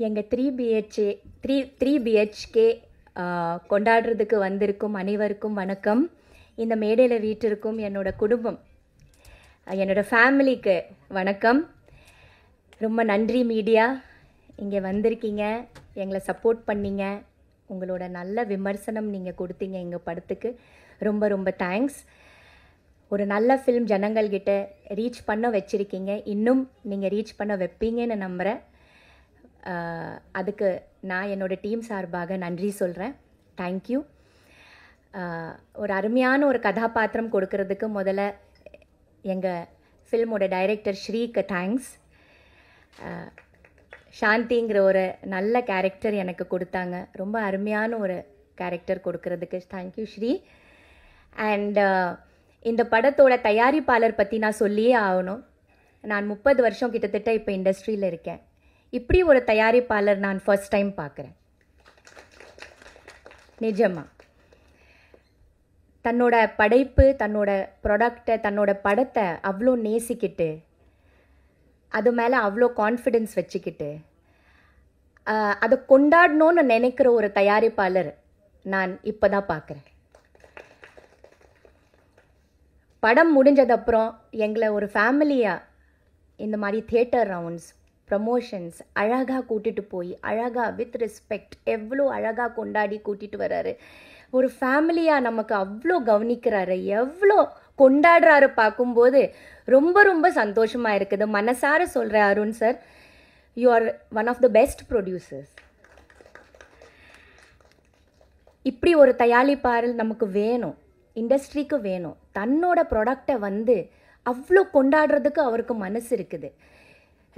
எங்கள் 3 BHK கொண்டாடுறதுக்கு வந்திருக்கும் அனைவருக்கும் வணக்கம். இந்த மேடையில் வீட்டிற்கும் என்னோட குடும்பம், என்னோட ஃபேமிலிக்கு வணக்கம். ரொம்ப நன்றி மீடியா, இங்கே வந்திருக்கீங்க, எங்களை சப்போர்ட் பண்ணீங்க, உங்களோட நல்ல விமர்சனம் நீங்கள் கொடுத்தீங்க எங்கள் படத்துக்கு. ரொம்ப ரொம்ப தேங்க்ஸ். ஒரு நல்ல ஃபில்ம் ஜனங்கள்கிட்ட ரீச் பண்ண வச்சுருக்கீங்க, இன்னும் நீங்கள் ரீச் பண்ண வைப்பீங்கன்னு நம்புகிறேன். அதுக்கு நான் என்னோடய டீம் சார்பாக நன்றி சொல்கிறேன். தேங்க்யூ. ஒரு அருமையான ஒரு கதாபாத்திரம் கொடுக்கறதுக்கு முதல்ல எங்கள் ஃபில்மோட டைரக்டர் ஸ்ரீக்கு தேங்க்ஸ். சாந்திங்கிற ஒரு நல்ல கேரக்டர் எனக்கு கொடுத்தாங்க, ரொம்ப அருமையான ஒரு கேரக்டர் கொடுக்கறதுக்கு தேங்க்யூ ஸ்ரீ. அண்ட் இந்த படத்தோட தயாரிப்பாளர் பற்றி நான் சொல்லியே ஆகணும். நான் 30 வருஷம் கிட்டத்தட்ட இப்போ இண்டஸ்ட்ரியில் இருக்கேன். இப்படி ஒரு தயாரிப்பாளர் நான் ஃபர்ஸ்ட் டைம் பார்க்குறேன். நிஜமாக தன்னோட படைப்பு, தன்னோட ப்ராடக்டை, தன்னோட படத்தை அவ்வளோ நேசிக்கிட்டு, அது மேலே அவ்வளோ கான்ஃபிடென்ஸ் வச்சுக்கிட்டு அதை கொண்டாடணும்னு நினைக்கிற ஒரு தயாரிப்பாளர் நான் இப்போ தான் பார்க்குறேன். படம் முடிஞ்சதப்புறம் எங்களை ஒரு ஃபேமிலியாக இந்த மாதிரி தியேட்டர் ரவுண்ட்ஸ், ப்ரமோஷன்ஸ் அழகாக கூட்டிகிட்டு போய் அழகாக வித் ரெஸ்பெக்ட் எவ்வளோ அழகாக கொண்டாடி கூட்டிகிட்டு வர்றாரு. ஒரு ஃபேமிலியாக நமக்கு அவ்வளோ கவனிக்கிறாரு, எவ்வளோ கொண்டாடுறாரு பார்க்கும்போது ரொம்ப ரொம்ப சந்தோஷமாக இருக்குது. மனசார சொல்கிறேன் Arun sir, you are one of the best producers. இப்படி ஒரு தயாரிப்பாளர் நமக்கு வேணும், இண்டஸ்ட்ரிக்கு வேணும். தன்னோட ப்ராடக்டை அவ்வளோ கொண்டாடுறதுக்கு அவருக்கு மனசு இருக்குது.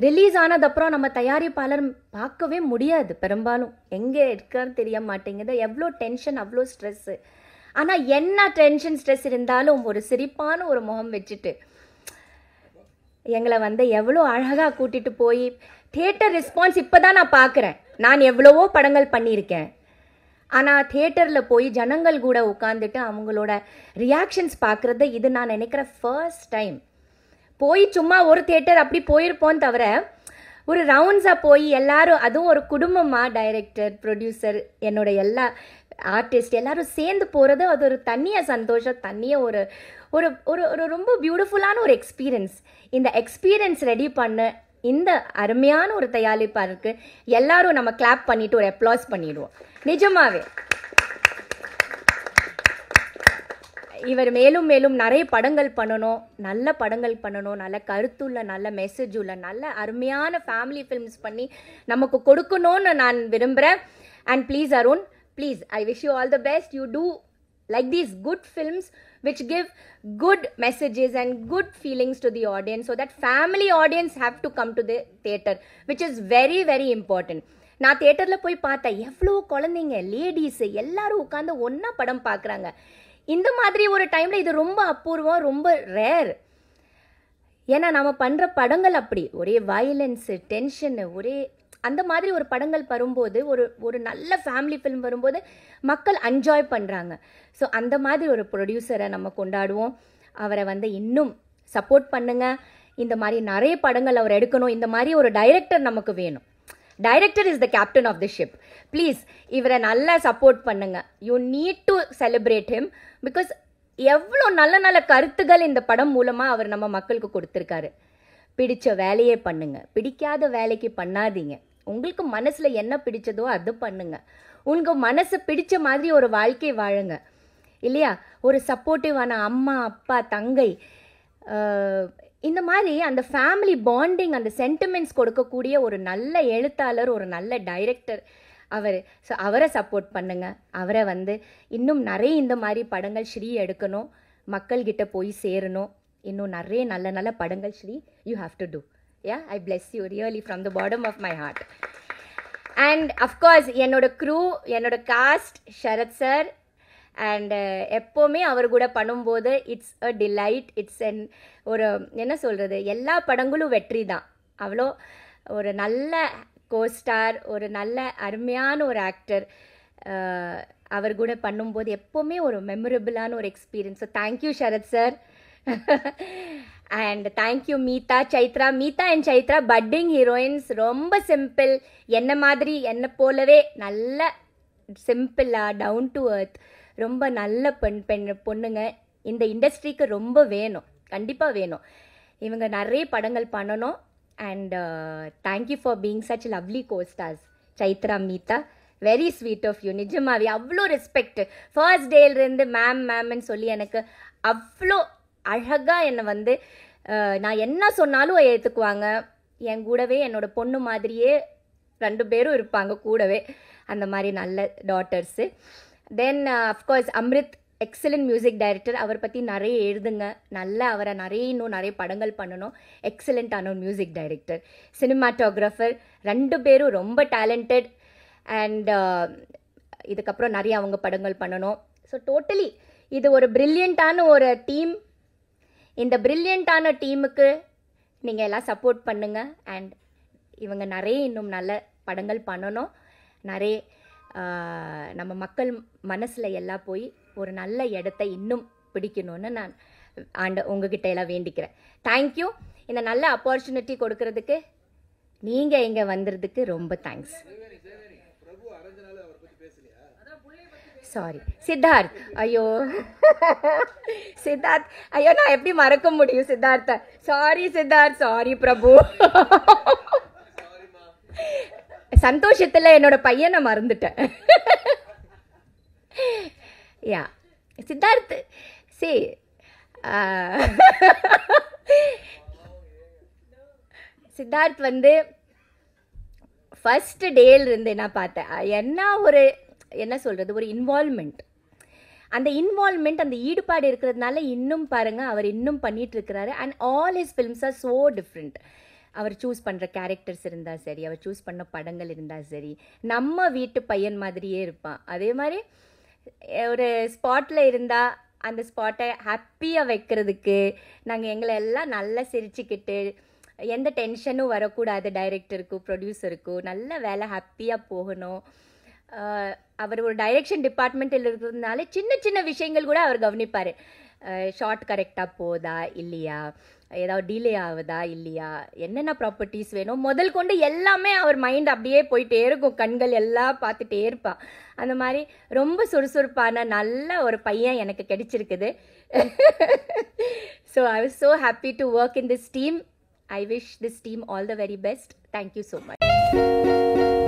ரிலீஸ் ஆனதப்புறம் நம்ம தயாரிப்பாளர் பார்க்கவே முடியாது, பெரும்பாலும் எங்கே இருக்கான்னு தெரிய மாட்டேங்குது. எவ்வளோ டென்ஷன், அவ்வளோ ஸ்ட்ரெஸ்ஸு. ஆனால் என்ன டென்ஷன் ஸ்ட்ரெஸ் இருந்தாலும் ஒரு சிரிப்பான ஒரு முகம் வச்சுட்டு எங்களை எவ்வளோ அழகாக கூட்டிகிட்டு போய் தியேட்டர் ரெஸ்பான்ஸ் இப்போ தான் நான் பார்க்குறேன். நான் எவ்வளவோ படங்கள் பண்ணியிருக்கேன், ஆனால் தியேட்டரில் போய் ஜனங்கள் கூட உட்காந்துட்டு அவங்களோட ரியாக்ஷன்ஸ் பார்க்குறது இது நான் நினைக்கிற ஃபர்ஸ்ட் டைம். போய் சும்மா ஒரு தியேட்டர் அப்படி போயிருப்போம் தவிர ஒரு ரவுண்ட்ஸாக போய் எல்லாரும், அதுவும் ஒரு குடும்பமாக, டைரக்டர், ப்ரொடியூசர், என்னோட எல்லா ஆர்டிஸ்ட் எல்லாரும் சேர்ந்து போகிறது, அது ஒரு தனியாக சந்தோஷம், தனியாக ஒரு ஒரு ஒரு ரொம்ப பியூட்டிஃபுல்லான ஒரு எக்ஸ்பீரியன்ஸ். இந்த எக்ஸ்பீரியன்ஸ் ரெடி பண்ண இந்த அருமையான ஒரு தயாரிப்பாளருக்கு எல்லாரும் நம்ம கிளாப் பண்ணிவிட்டு ஒரு அப்ளாஸ் பண்ணிடுவோம். நிஜமாவே இவர் மேலும் மேலும் நிறைய படங்கள் பண்ணணும், நல்ல படங்கள் பண்ணணும், நல்ல கருத்துள்ள, நல்ல மெசேஜ் உள்ள, நல்ல அருமையான ஃபேமிலி ஃபிலிம்ஸ் பண்ணி நமக்கு கொடுக்கணும்னு நான் விரும்புகிறேன். And please Arun, please, I wish you all the best. You too like these good films which give good messages and good feelings to the audience, so that family audience have to come to the theater, which is very very important. நான் தியேட்டரில் போய் பார்த்தேன், எவ்வளோ குழந்தைங்க, ladies எல்லாரும் உட்காந்து ஒன்றா படம் பார்க்குறாங்க. இந்த மாதிரி ஒரு டைமில் இது ரொம்ப அபூர்வம், ரொம்ப ரேர். ஏன்னா நம்ம பண்ணுற படங்கள் அப்படி ஒரே வயலன்ஸு, டென்ஷனு, ஒரே அந்த மாதிரி ஒரு படங்கள் வரும்போது, ஒரு நல்ல ஃபேமிலி ஃபிலிம் வரும்போது மக்கள் என்ஜாய் பண்ணுறாங்க. ஸோ அந்த மாதிரி ஒரு ப்ரொடியூசரை நம்ம கொண்டாடுவோம். அவரை இன்னும் சப்போர்ட் பண்ணுங்கள். இந்த மாதிரி நிறைய படங்கள் அவர் எடுக்கணும். இந்த மாதிரி ஒரு டைரக்டர் நமக்கு வேணும். Director is the captain of the ship. Please இவரை நல்லா சப்போர்ட் பண்ணுங்க. You need to celebrate him. Because எவ்வளோ நல்ல நல்ல கருத்துகள் இந்த படம் மூலமாக அவர் நம்ம மக்களுக்கு கொடுத்துருக்காரு. பிடிச்ச வேலையே பண்ணுங்க, பிடிக்காத வேலைக்கு பண்ணாதீங்க. உங்களுக்கு மனசில் என்ன பிடிச்சதோ அது பண்ணுங்க. உங்கள் மனசு பிடிச்ச மாதிரி ஒரு வாழ்க்கை வாழுங்க, இல்லையா? ஒரு சப்போர்ட்டிவான அம்மா, அப்பா, தங்கை, இந்த மாதிரி அந்த ஃபேமிலி பாண்டிங், அந்த சென்டிமெண்ட்ஸ் கொடுக்கக்கூடிய ஒரு நல்ல எழுத்தாளர், ஒரு நல்ல டைரக்டர் அவர். ஸோ அவரை சப்போர்ட் பண்ணுங்க. அவரை இன்னும் நிறைய இந்த மாதிரி படங்கள் ஸ்ரீ எடுக்கணும், மக்கள்கிட்ட போய் சேரணும். இன்னும் நிறைய நல்ல நல்ல படங்கள் Shri you have to do. Yeah, I bless you really from the bottom of my heart. And of course என்னோட க்ரூ, என்னோட காஸ்ட், ஷரத் சார். அண்ட் எப்போவுமே அவர் கூட பண்ணும்போது இட்ஸ் அ டிலைட். இட்ஸ் ஒரு என்ன சொல்கிறது, எல்லா படங்களும் வெற்றி தான். அவ்வளோ ஒரு நல்ல கோஸ்டார், ஒரு நல்ல அருமையான ஒரு ஆக்டர். அவர் கூட பண்ணும்போது எப்போவுமே ஒரு மெமரபிளான ஒரு experience. So thank you Sharath sir, and thank you Meetha, Chaitra. Meetha and Chaitra budding heroines. ரொம்ப சிம்பிள், என்ன மாதிரி என்ன போலவே நல்ல சிம்பிளாக டவுன் டு எர்த் ரொம்ப நல்ல பொண்ணுங்க இந்த இண்டஸ்ட்ரிக்கு ரொம்ப வேணும், கண்டிப்பாக வேணும். இவங்க நிறைய படங்கள் பண்ணணும். And thank you for being such lovely costars. Chaitra, Meetha, very sweet of you. நிஜமாவே அவ்வளோ ரெஸ்பெக்ட். ஃபர்ஸ்ட் டேலேருந்து மேம்னு சொல்லி எனக்கு அவ்வளோ அழகாக என்னை வந்து நான் என்ன சொன்னாலும் ஏற்றுக்குவாங்க. என் கூடவே என்னோட பொண்ணு மாதிரியே 2 பேரும் இருப்பாங்க கூடவே. அந்த மாதிரி நல்ல daughters. Then of course Amrit, excellent music director. அவர் பற்றி நிறைய எழுதுங்க. அவரை இன்னும் நிறைய படங்கள் பண்ணணும். எக்ஸலண்ட்டான ஒரு மியூசிக் டைரக்டர். சினிமாட்டோகிராஃபர் 2 பேரும் ரொம்ப டேலண்டட். அண்ட் இதுக்கப்புறம் நிறைய அவங்க படங்கள் பண்ணணும். ஸோ டோட்டலி இது ஒரு ப்ரில்லியண்ட்டான ஒரு டீம். இந்த ப்ரில்லியண்ட்டான டீமுக்கு நீங்கள் எல்லாம் சப்போர்ட் பண்ணுங்கள். அண்ட் இவங்க நிறைய இன்னும் நல்ல படங்கள் பண்ணணும். நிறைய நம்ம மக்கள் மனசில் எல்லாம் போய் ஒரு நல்ல இடத்த இன்னும் பிடிக்கணும்னு நான் உங்ககிட்ட எல்லாம் வேண்டிக்கிறேன். தேங்க்யூ. இந்த நல்ல ஆப்பர்ச்சுனிட்டி கொடுக்கறதுக்கு, நீங்கள் இங்கே வந்ததுக்கு ரொம்ப தேங்க்ஸ். சாரி சித்தார்த். ஐயோ சித்தார்த், ஐயோ நான் எப்படி மறக்க முடியும் சித்தார்த்த. சாரி சித்தார்த், சாரி பிரபு. சந்தோஷத்தில் என்னோட பையனை மறந்துட்டேன். யா சித்தார்த், சித்தார்த் வந்து ஃபர்ஸ்ட் டேலிருந்து நான் பார்த்தேன். என்ன சொல்கிறது, ஒரு இன்வால்மெண்ட். அந்த இன்வால்மெண்ட், அந்த ஈடுபாடு இருக்கிறதுனால இன்னும் பாருங்கள் அவர் இன்னும் பண்ணிகிட்ருக்கிறாரு. And all his films are so different. அவர் சூஸ் பண்ணுற கேரக்டர்ஸ் இருந்தால் சரி, அவர் சூஸ் பண்ண படங்கள் இருந்தால் சரி, நம்ம வீட்டு பையன் மாதிரியே இருப்பான். அதே மாதிரி ஒரு ஸ்பாட்டில் இருந்தால் அந்த ஸ்பாட்டை ஹாப்பியாக வைக்கிறதுக்கு நாங்கள் எங்களை எல்லாம் நல்லா சிரிச்சுக்கிட்டு, எந்த டென்ஷனும் வரக்கூடாது, டைரக்டருக்கும் ப்ரொடியூசருக்கும் நல்ல வேலை ஹாப்பியாக போகணும். அவர் ஒரு டைரெக்ஷன் டிபார்ட்மெண்ட்டில் இருக்கிறதுனால சின்ன சின்ன விஷயங்கள் கூட அவர் கவனிப்பார். ஷார்ட் கரெக்டாக போதா இல்லையா, ஏதாவது டிலே ஆகுதா இல்லையா, என்னென்ன ப்ராப்பர்ட்டிஸ் வேணும் முதல் கொண்டு எல்லாமே அவர் மைண்ட் அப்படியே போயிட்டே இருக்கும். கண்கள் எல்லாம் பார்த்துட்டே இருப்பான். அந்த மாதிரி ரொம்ப சுறுசுறுப்பான நல்ல ஒரு பையன் எனக்கு கிடைச்சிருக்குது. So I was so happy to work in this team. I wish this team all the very best. Thank you so much.